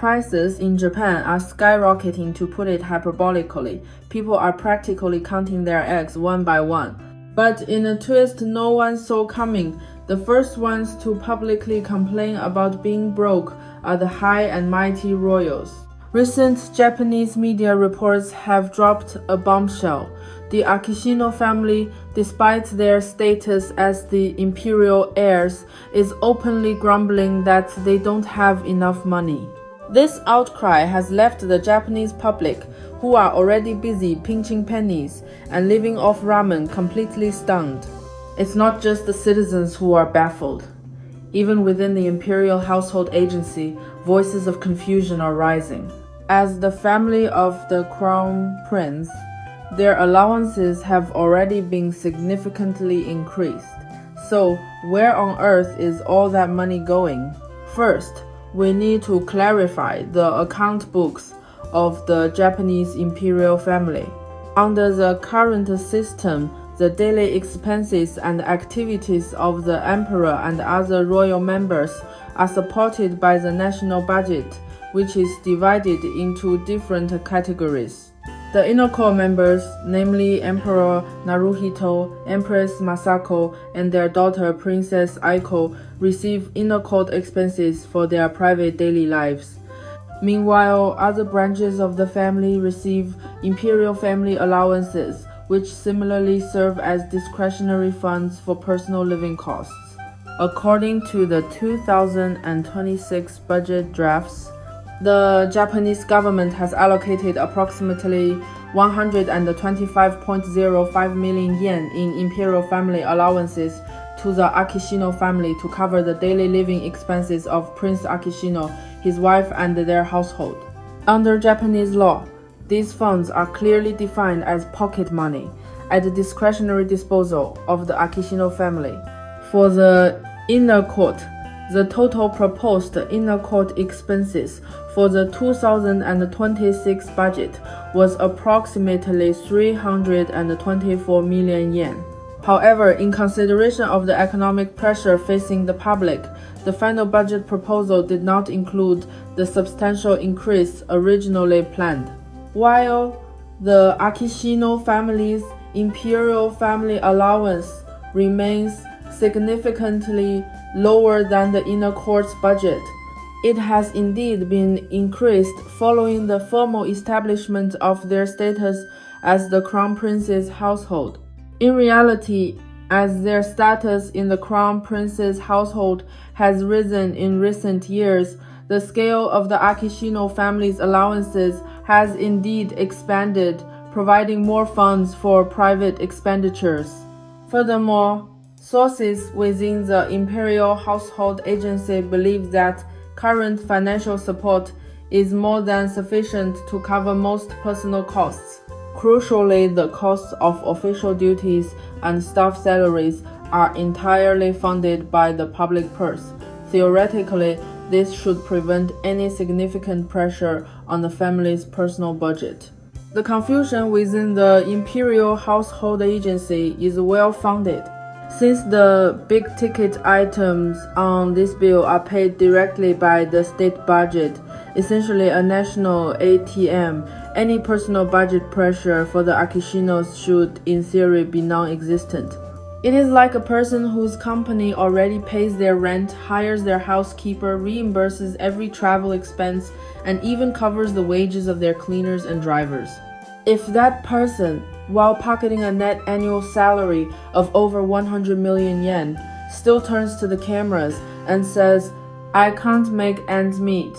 prices in Japan are skyrocketing, to put it hyperbolically. People are practically counting their eggs one by one. But in a twist no one saw coming, the first ones to publicly complain about being broke are the high and mighty royals. Recent Japanese media reports have dropped a bombshell. The Akishino family, despite their status as the imperial heirs, is openly grumbling that they don't have enough money. This outcry has left the Japanese public, who are already busy pinching pennies and living off ramen, completely stunned. It's not just the citizens who are baffled. Even within the Imperial Household Agency, voices of confusion are rising. As the family of the crown prince, their allowances have already been significantly increased. So, where on earth is all that money going? First, we need to clarify the account books of the Japanese imperial family. Under the current system, the daily expenses and activities of the emperor and other royal members are supported by the national budget, which is divided into different categories. The inner core members, namely Emperor Naruhito, Empress Masako, and their daughter Princess Aiko, receive inner court expenses for their private daily lives. Meanwhile, other branches of the family receive imperial family allowances, which similarly serve as discretionary funds for personal living costs. According to the 2026 budget drafts, the Japanese government has allocated approximately 125.05 million yen in imperial family allowances to the Akishino family to cover the daily living expenses of Prince Akishino, his wife, and their household. Under Japanese law, these funds are clearly defined as pocket money at the discretionary disposal of the Akishino family. For the inner court, the total proposed inner court expenses for the 2026 budget was approximately 324 million yen. However, in consideration of the economic pressure facing the public, the final budget proposal did not include the substantial increase originally planned. While the Akishino family's imperial family allowance remains significantly lower than the inner court's budget, it has indeed been increased following the formal establishment of their status as the crown prince's household. In reality, as their status in the crown prince's household has risen in recent years, the scale of the Akishino family's allowances has indeed expanded, providing more funds for private expenditures. Furthermore, sources within the Imperial Household Agency believe that current financial support is more than sufficient to cover most personal costs. Crucially, the costs of official duties and staff salaries are entirely funded by the public purse. Theoretically, this should prevent any significant pressure on the family's personal budget. The confusion within the Imperial Household Agency is well-founded, since the big-ticket items on this bill are paid directly by the state budget, essentially a national ATM. Any personal budget pressure for the Akishinos should, in theory, be non-existent. It is like a person whose company already pays their rent, hires their housekeeper, reimburses every travel expense, and even covers the wages of their cleaners and drivers. If that person, while pocketing a net annual salary of over 100 million yen, still turns to the cameras and says, "I can't make ends meet,"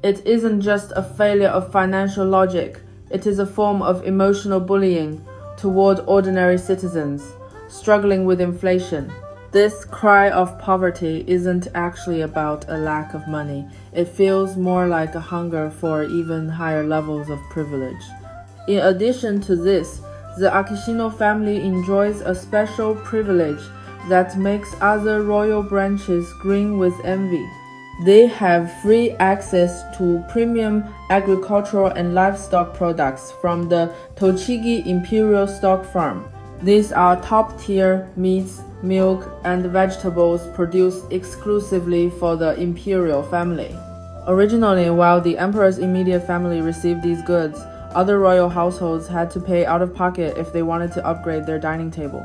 it isn't just a failure of financial logic, it is a form of emotional bullying toward ordinary citizens struggling with inflation. This cry of poverty isn't actually about a lack of money. It feels more like a hunger for even higher levels of privilege. In addition to this, the Akishino family enjoys a special privilege that makes other royal branches grin with envy. They have free access to premium agricultural and livestock products from the Tochigi Imperial Stock Farm. These are top-tier meats, milk, and vegetables produced exclusively for the imperial family. Originally, while the emperor's immediate family received these goods, other royal households had to pay out of pocket if they wanted to upgrade their dining table.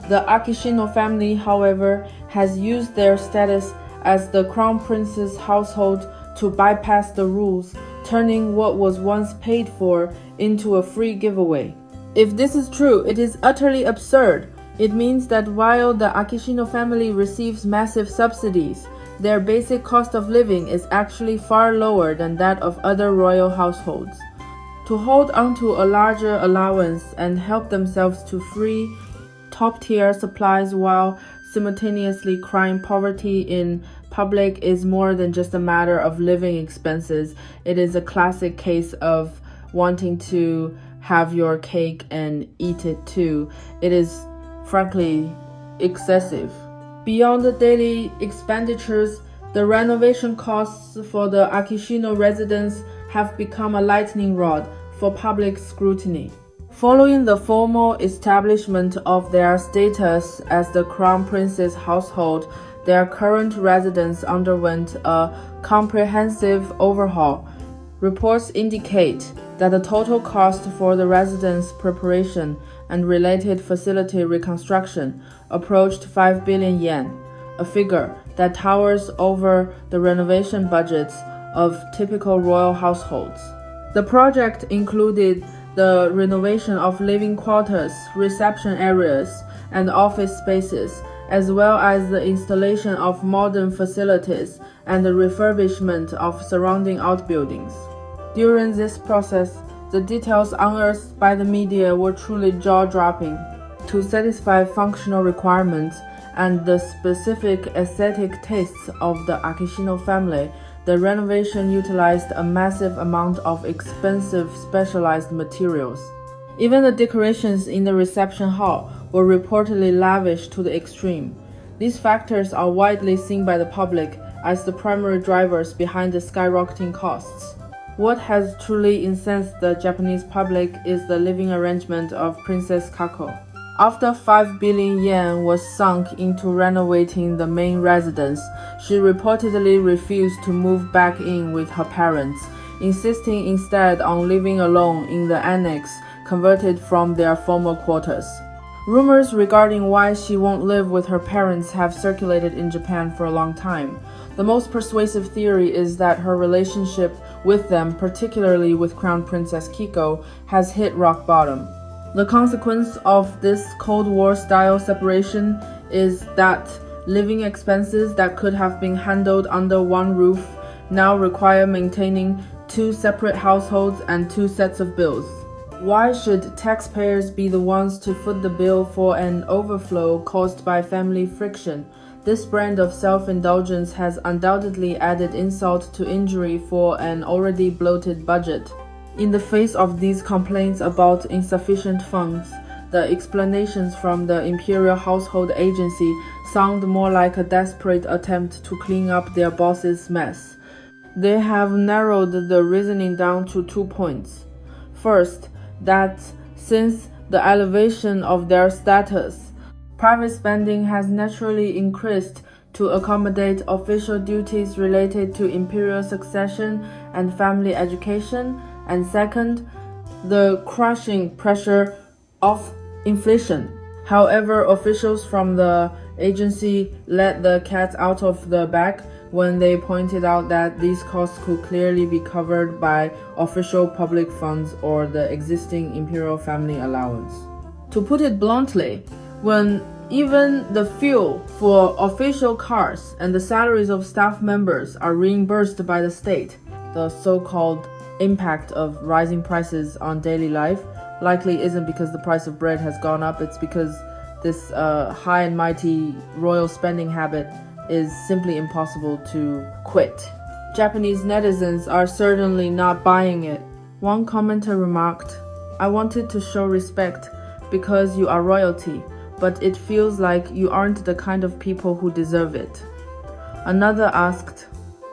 The Akishino family, however, has used their status as the crown prince's household to bypass the rules, turning what was once paid for into a free giveaway. If this is true, it is utterly absurd. It means that while the Akishino family receives massive subsidies, their basic cost of living is actually far lower than that of other royal households. To hold onto a larger allowance and help themselves to free, top-tier supplies while simultaneously crying poverty in public is more than just a matter of living expenses. It is a classic case of wanting to have your cake and eat it too. It is, frankly, excessive. Beyond the daily expenditures, the renovation costs for the Akishino residents have become a lightning rod for public scrutiny. Following the formal establishment of their status as the Crown Prince's household, their current residence underwent a comprehensive overhaul. Reports indicate that the total cost for the residence preparation and related facility reconstruction approached 5 billion yen, a figure that towers over the renovation budgets of typical royal households. The project included the renovation of living quarters, reception areas, and office spaces, as well as the installation of modern facilities and the refurbishment of surrounding outbuildings. During this process, the details unearthed by the media were truly jaw-dropping. To satisfy functional requirements and the specific aesthetic tastes of the Akishino family, the renovation utilized a massive amount of expensive specialized materials. Even the decorations in the reception hall were reportedly lavish to the extreme. These factors are widely seen by the public as the primary drivers behind the skyrocketing costs. What has truly incensed the Japanese public is the living arrangement of Princess Kako. After 5 billion yen was sunk into renovating the main residence, she reportedly refused to move back in with her parents, insisting instead on living alone in the annex converted from their former quarters. Rumors regarding why she won't live with her parents have circulated in Japan for a long time. The most persuasive theory is that her relationship with them, particularly with Crown Princess Kiko, has hit rock bottom. The consequence of this Cold War-style separation is that living expenses that could have been handled under one roof now require maintaining two separate households and two sets of bills. Why should taxpayers be the ones to foot the bill for an overflow caused by family friction? This brand of self-indulgence has undoubtedly added insult to injury for an already bloated budget. In the face of these complaints about insufficient funds, the explanations from the Imperial Household Agency sound more like a desperate attempt to clean up their boss's mess. They have narrowed the reasoning down to 2 points. First, that since the elevation of their status, private spending has naturally increased to accommodate official duties related to imperial succession and family education, and second, the crushing pressure of inflation. However, officials from the agency let the cat out of the bag when they pointed out that these costs could clearly be covered by official public funds or the existing imperial family allowance. To put it bluntly, when even the fuel for official cars and the salaries of staff members are reimbursed by the state, the so-called impact of rising prices on daily life likely isn't because the price of bread has gone up. It's because this high and mighty royal spending habit is simply impossible to quit. Japanese netizens are certainly not buying it. One commenter remarked, "I wanted to show respect because you are royalty, but it feels like you aren't the kind of people who deserve it." Another asked,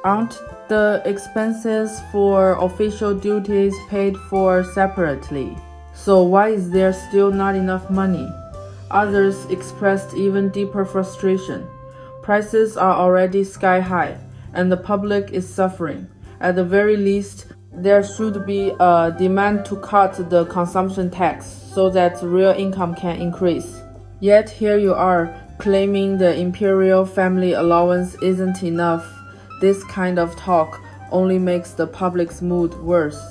"Aren't the expenses for official duties paid for separately? So why is there still not enough money?" Others expressed even deeper frustration. Prices are already sky high, and the public is suffering. At the very least, there should be a demand to cut the consumption tax so that real income can increase. Yet here you are, claiming the imperial family allowance isn't enough. This kind of talk only makes the public's mood worse.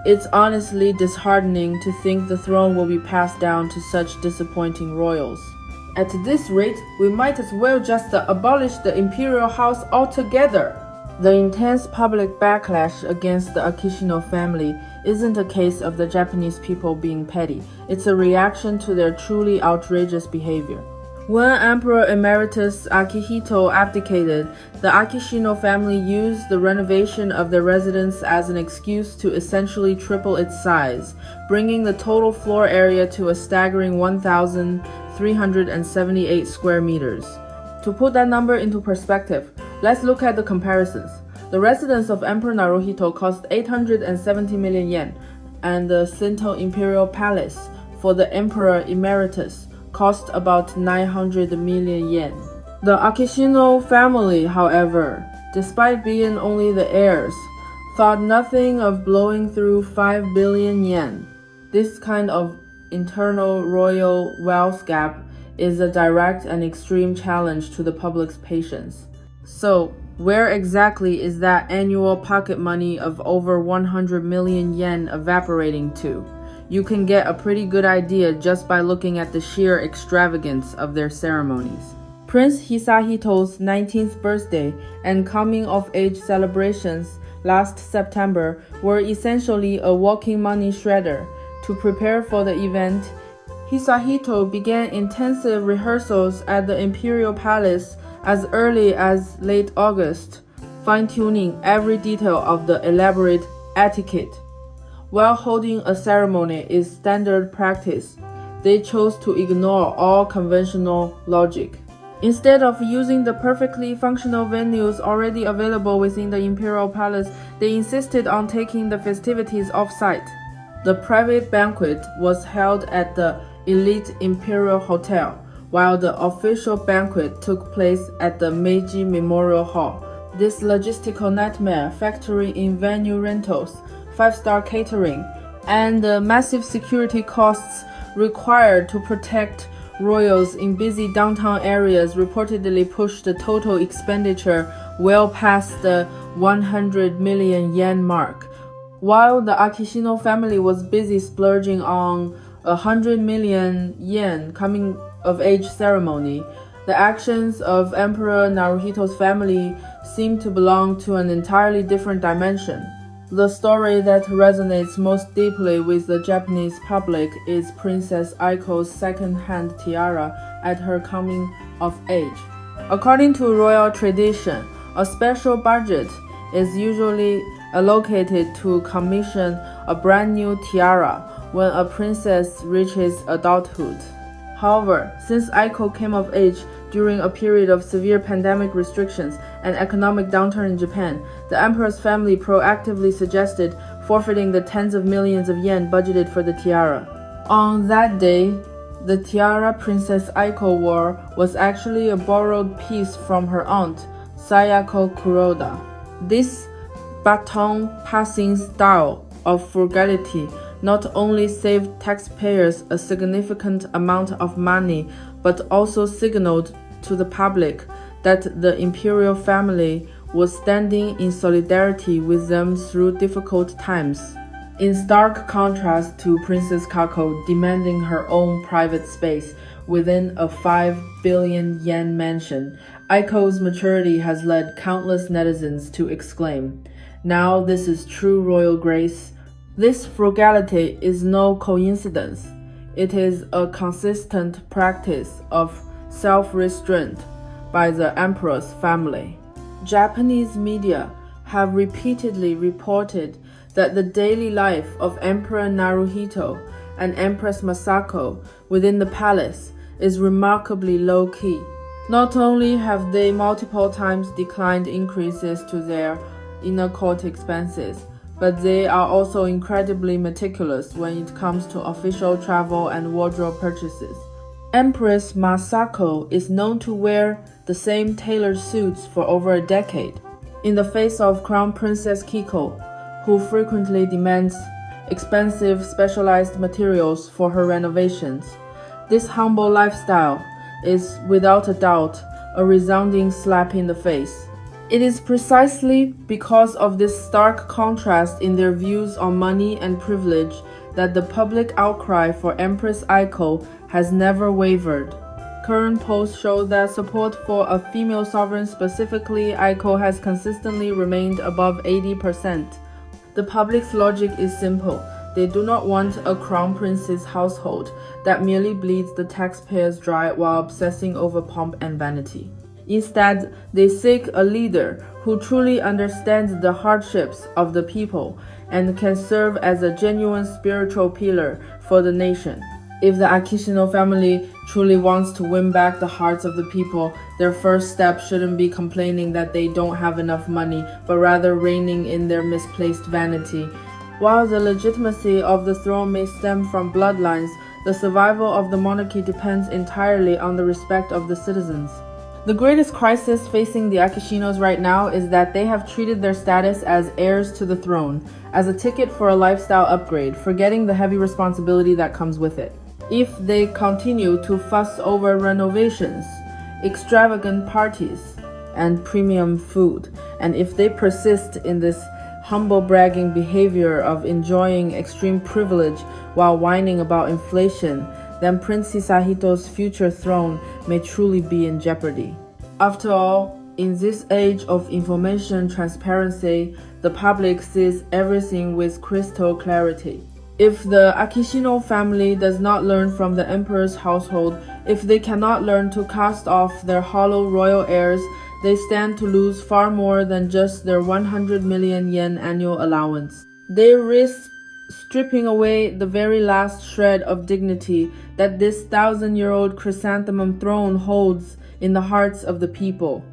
It's honestly disheartening to think the throne will be passed down to such disappointing royals. At this rate, we might as well just abolish the imperial house altogether. The intense public backlash against the Akishino family isn't a case of the Japanese people being petty. It's a reaction to their truly outrageous behavior. When Emperor Emeritus Akihito abdicated, the Akishino family used the renovation of their residence as an excuse to essentially triple its size, bringing the total floor area to a staggering 1,378 square meters. To put that number into perspective, let's look at the comparisons. The residence of Emperor Naruhito cost 870 million yen, and the Shinto Imperial Palace for the Emperor Emeritus cost about 900 million yen. The Akishino family, however, despite being only the heirs, thought nothing of blowing through 5 billion yen. This kind of internal royal wealth gap is a direct and extreme challenge to the public's patience. So, where exactly is that annual pocket money of over 100 million yen evaporating to? You can get a pretty good idea just by looking at the sheer extravagance of their ceremonies. Prince Hisahito's 19th birthday and coming-of-age celebrations last September were essentially a walking money shredder. To prepare for the event, Hisahito began intensive rehearsals at the Imperial Palace as early as late August, fine-tuning every detail of the elaborate etiquette. While holding a ceremony is standard practice, they chose to ignore all conventional logic. Instead of using the perfectly functional venues already available within the Imperial Palace, they insisted on taking the festivities off-site. The private banquet was held at the elite Imperial Hotel, while the official banquet took place at the Meiji Memorial Hall. This logistical nightmare, factoring in venue rentals, 5-star catering, and the massive security costs required to protect royals in busy downtown areas reportedly pushed the total expenditure well past the 100 million yen mark. While the Akishino family was busy splurging on 100 million yen coming-of-age ceremony, the actions of Emperor Naruhito's family seemed to belong to an entirely different dimension. The story that resonates most deeply with the Japanese public is Princess Aiko's second-hand tiara at her coming of age. According to royal tradition, a special budget is usually allocated to commission a brand new tiara when a princess reaches adulthood. However, since Aiko came of age during a period of severe pandemic restrictions and economic downturn in Japan, the emperor's family proactively suggested forfeiting the tens of millions of yen budgeted for the tiara. On that day, the tiara Princess Aiko wore was actually a borrowed piece from her aunt, Sayako Kuroda. This baton-passing style of frugality not only saved taxpayers a significant amount of money, but also signaled to the public that the imperial family was standing in solidarity with them through difficult times. In stark contrast to Princess Kako demanding her own private space within a 5 billion yen mansion, Aiko's maturity has led countless netizens to exclaim, "Now this is true royal grace." This frugality is no coincidence. It is a consistent practice of self-restraint by the emperor's family. Japanese media have repeatedly reported that the daily life of Emperor Naruhito and Empress Masako within the palace is remarkably low-key. Not only have they multiple times declined increases to their inner court expenses, but they are also incredibly meticulous when it comes to official travel and wardrobe purchases. Empress Masako is known to wear the same tailored suits for over a decade. in the face of Crown Princess Kiko, who frequently demands expensive specialized materials for her renovations. This humble lifestyle is, without a doubt, a resounding slap in the face. It is precisely because of this stark contrast in their views on money and privilege that the public outcry for Empress Aiko has never wavered. Current polls show that support for a female sovereign, specifically Aiko, has consistently remained above 80%. The public's logic is simple. They do not want a crown prince's household that merely bleeds the taxpayers dry while obsessing over pomp and vanity. Instead, they seek a leader who truly understands the hardships of the people and can serve as a genuine spiritual pillar for the nation. If the Akishino family truly wants to win back the hearts of the people, their first step shouldn't be complaining that they don't have enough money, but rather reining in their misplaced vanity. While the legitimacy of the throne may stem from bloodlines, the survival of the monarchy depends entirely on the respect of the citizens. The greatest crisis facing the Akishinos right now is that they have treated their status as heirs to the throne, as a ticket for a lifestyle upgrade, forgetting the heavy responsibility that comes with it. If they continue to fuss over renovations, extravagant parties, and premium food, and if they persist in this humble bragging behavior of enjoying extreme privilege while whining about inflation, then Prince Hisahito's future throne may truly be in jeopardy. After all, in this age of information transparency, the public sees everything with crystal clarity. If the Akishino family does not learn from the emperor's household, if they cannot learn to cast off their hollow royal heirs, they stand to lose far more than just their 100 million yen annual allowance. They risk stripping away the very last shred of dignity that this 1,000-year-old chrysanthemum throne holds in the hearts of the people.